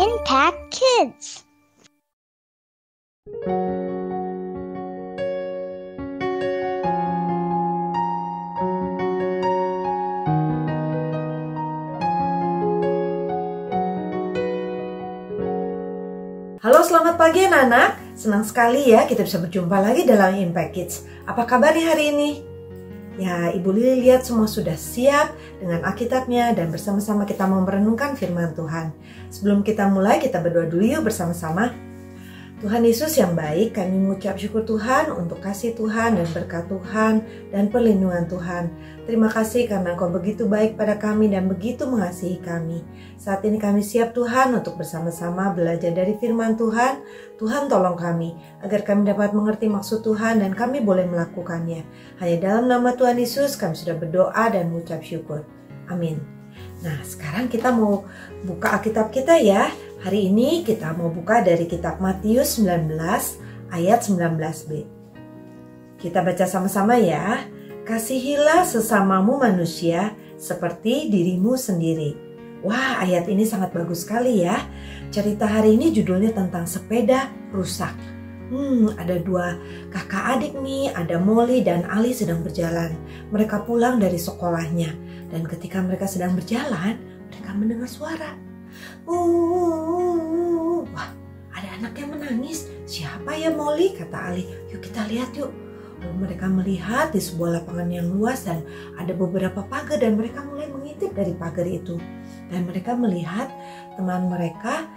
Impact Kids. Halo, selamat pagi anak-anak. Senang sekali ya kita bisa berjumpa lagi dalam Impact Kids. Apa kabarnya hari ini? Ya, Ibu Lili lihat semua sudah siap dengan Alkitabnya dan bersama-sama kita mau merenungkan firman Tuhan. Sebelum kita mulai, kita berdoa dulu yuk bersama-sama. Tuhan Yesus yang baik, kami mengucap syukur Tuhan untuk kasih Tuhan dan berkat Tuhan dan perlindungan Tuhan. Terima kasih karena Engkau begitu baik pada kami dan begitu mengasihi kami. Saat ini kami siap Tuhan untuk bersama-sama belajar dari firman Tuhan. Tuhan tolong kami agar kami dapat mengerti maksud Tuhan dan kami boleh melakukannya. Hanya dalam nama Tuhan Yesus kami sudah berdoa dan mengucap syukur. Amin. Nah, sekarang kita mau buka Alkitab kita ya. Hari ini kita mau buka dari kitab Matius 19 ayat 19b. Kita baca sama-sama ya. Kasihilah sesamamu manusia seperti dirimu sendiri. Wah, ayat ini sangat bagus sekali ya. Cerita hari ini judulnya tentang sepeda rusak. Ada dua kakak adik nih, ada Molly dan Ali sedang berjalan. Mereka pulang dari sekolahnya. Dan ketika mereka sedang berjalan, mereka mendengar suara. Wah, ada anak yang menangis. Siapa ya Molly? Kata Ali. Yuk kita lihat yuk. Lalu mereka melihat di sebuah lapangan yang luas dan ada beberapa pagar dan mereka mulai mengintip dari pagar itu. Dan mereka melihat teman mereka,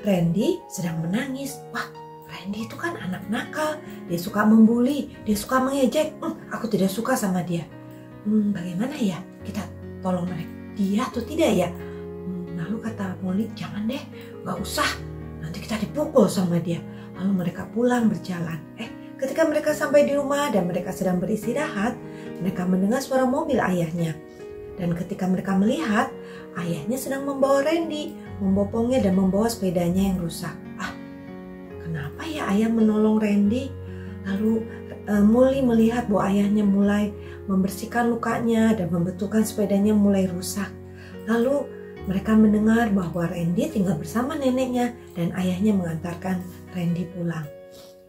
Randy, sedang menangis. Wah, Randy itu kan anak nakal. Dia suka membuli, dia suka mengejek. Aku tidak suka sama dia. Bagaimana ya? Kita tolong mereka dia atau tidak ya? Lalu kata Molly, jangan deh, gak usah. Nanti kita dipukul sama dia. Lalu mereka pulang berjalan. Ketika mereka sampai di rumah dan mereka sedang beristirahat, mereka mendengar suara mobil ayahnya. Dan ketika mereka melihat, ayahnya sedang membawa Randy, membopongnya dan membawa sepedanya yang rusak. Kenapa ya ayah menolong Randy? Lalu Molly melihat bahwa ayahnya mulai membersihkan lukanya dan membetulkan sepedanya mulai rusak. Lalu mereka mendengar bahwa Randy tinggal bersama neneknya dan ayahnya mengantarkan Randy pulang.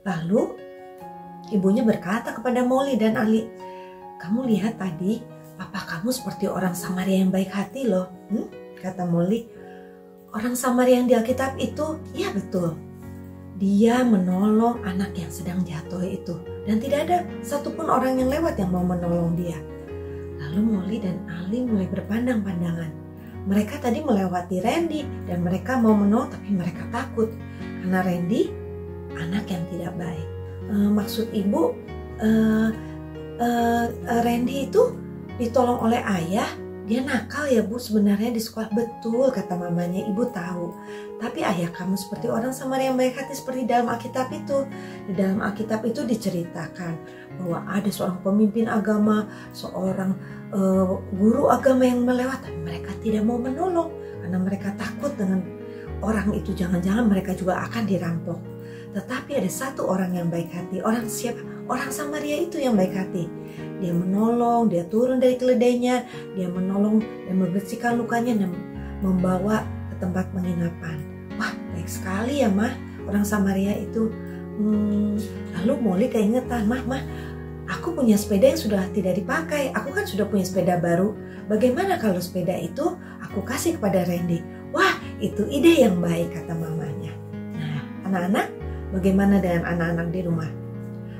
Lalu ibunya berkata kepada Molly dan Ali, kamu lihat tadi papa kamu seperti orang Samaria yang baik hati loh. Kata Molly, orang Samaria yang di Alkitab itu, iya betul. Dia menolong anak yang sedang jatuh itu. Dan tidak ada satupun orang yang lewat yang mau menolong dia. Lalu Molly dan Ali mulai berpandang-pandangan. Mereka tadi melewati Randy dan mereka mau menolong tapi mereka takut. Karena Randy anak yang tidak baik. Maksud ibu, Randy itu ditolong oleh ayah. Dia nakal ya bu sebenarnya di sekolah. Betul kata mamanya, ibu tahu. Tapi ayah kamu seperti orang Samaria yang baik hati seperti dalam Alkitab itu. Di dalam Alkitab itu diceritakan bahwa ada seorang pemimpin agama, seorang guru agama yang melewat. Tapi mereka tidak mau menolong karena mereka takut dengan orang itu. Jangan-jangan mereka juga akan dirampok. Tetapi ada satu orang yang baik hati. Orang siapa? Orang Samaria itu yang baik hati. Dia menolong, dia turun dari keledainya, dia menolong dan membersihkan lukanya dan membawa ke tempat penginapan. Wah, baik sekali ya mah orang Samaria itu. Lalu Molly keingetan, mah, aku punya sepeda yang sudah tidak dipakai. Aku kan sudah punya sepeda baru. Bagaimana kalau sepeda itu aku kasih kepada Randy? Wah, itu ide yang baik kata mamanya. Nah, anak-anak, bagaimana dengan anak-anak di rumah?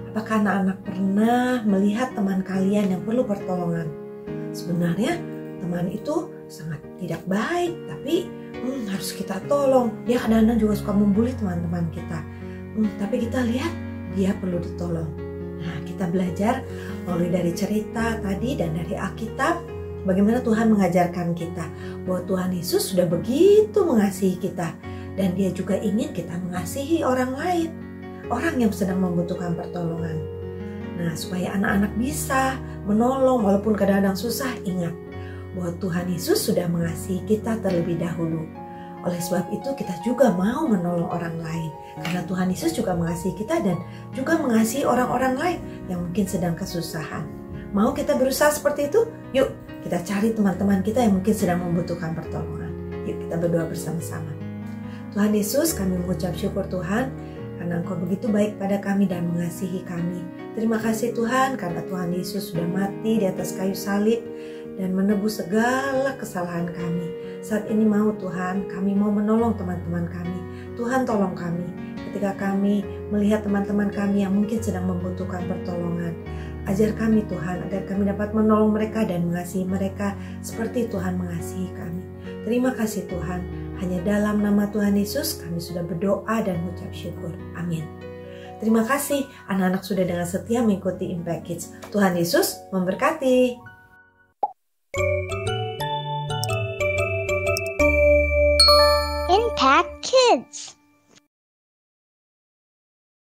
Apakah anak-anak pernah melihat teman kalian yang perlu pertolongan? Sebenarnya teman itu sangat tidak baik, tapi harus kita tolong. Dia kadang-kadang juga suka membuli teman-teman kita. Tapi kita lihat dia perlu ditolong. Nah, kita belajar melalui dari cerita tadi dan dari Alkitab bagaimana Tuhan mengajarkan kita bahwa Tuhan Yesus sudah begitu mengasihi kita dan dia juga ingin kita mengasihi orang lain. Orang yang sedang membutuhkan pertolongan. Nah, supaya anak-anak bisa menolong walaupun kadang-kadang susah, ingat bahwa Tuhan Yesus sudah mengasihi kita terlebih dahulu. Oleh sebab itu kita juga mau menolong orang lain. Karena Tuhan Yesus juga mengasihi kita dan juga mengasihi orang-orang lain yang mungkin sedang kesusahan. Mau kita berusaha seperti itu? Yuk kita cari teman-teman kita yang mungkin sedang membutuhkan pertolongan. Yuk kita berdoa bersama-sama. Tuhan Yesus, kami mengucap syukur Tuhan karena Engkau begitu baik pada kami dan mengasihi kami. Terima kasih Tuhan karena Tuhan Yesus sudah mati di atas kayu salib dan menebus segala kesalahan kami. Saat ini mau Tuhan, kami mau menolong teman-teman kami. Tuhan tolong kami ketika kami melihat teman-teman kami yang mungkin sedang membutuhkan pertolongan. Ajar kami Tuhan agar kami dapat menolong mereka dan mengasihi mereka seperti Tuhan mengasihi kami. Terima kasih Tuhan, hanya dalam nama Tuhan Yesus kami sudah berdoa dan mengucap syukur. Amin. Terima kasih anak-anak sudah dengan setia mengikuti Impact Kids. Tuhan Yesus memberkati. Impact Kids.